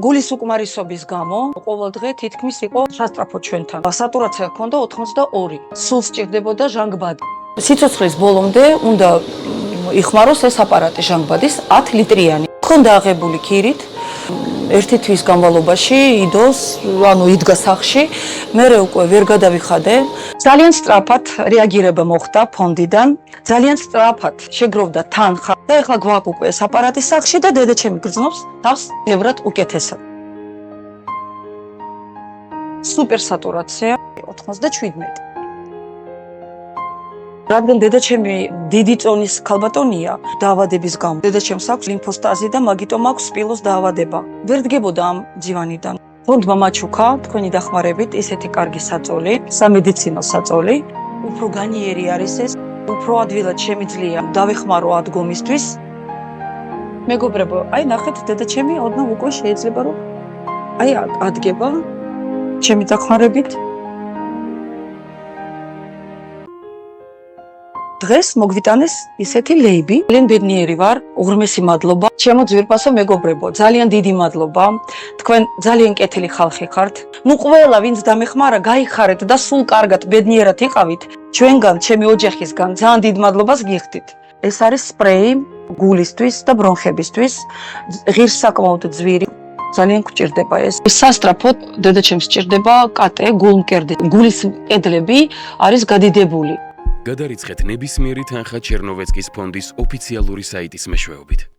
გულის უკმარისობის გამო ყოველდღე თითქმის იყო სასწრაფო ჩვენთან. სატურაცია ჰქონდა 82. სულ სჭირდებოდა ჟანგბადი. სიცოცხლის ბოლომდე უნდა იხმაროს ეს აპარატი ჟანგბადის 10 ლიტრიანი. ჰქონდა აღებული ქირით. ერთი თვის განმავლობაში იდოს, იდგა სახლში, მერე უკვე ვერ გადავიხადე. ძალიან სწრაფად რეაგირება მოხდა ფონდიდან. ძალიან სწრაფად შეგროვდა თანხა და ეხლა გვაქვს უკვე ეს აპარატი სახლში და დედაჩემი გრძნობს თავს ბევრად უკეთესად. სუპერ სატურაცია 97. რადგან დედაჩემი დიდი წონის ქალბატონია დაავადების გამო. დედაჩემს აქვს ლიმფოსტაზი და მაგიტომ აქვს სპილოს დაავადება. ვერ დგებოდა ამ ძივანიდან. ფონდმა მაჩუქა თქვენი დახმარებით ისეთი კარგი საწოლი, სამედიცინო საწოლი. უფრო განიერი არის ეს, უფრო ადვილად შემიძლია დავეხმარო ადგომისთვის. მეგობრებო, აი ნახეთ დედაჩემი ოდნავ უკვე შეიძლება რომ ადგება ჩემი დახმარებით. დღეს მოგვიტანეს ისეთი ლეიბი. ძალიან ბედნიერი ვარ, უღრმესი მადლობა. ჩემო ძვირფასო მეგობრებო, ძალიან დიდი მადლობა. თქვენ ძალიან კეთილი ხალხი ხართ. ყველა ვინც დამეხმარა, გაიხარეთ და სულ კარგად ბედნიერად იყავით. ჩვენგან, ჩემი ოჯახისგან ძალიან დიდ მადლობას გიხდით. ეს არის სპრეი გულისთვის და ბრონხებისთვის. ღირს საკმაოდ ძვირი. ძალიან გვჭირდება ეს. სასწრაფოდ დედაჩემს სჭირდება კატე, გულმკერდი. გულის კედლები არის გადიდებული. გადარიცხეთ ნებისმიერი თანხა ჩერნოვეცკის ფონდის ოფიციალური საიტის მეშვეობით.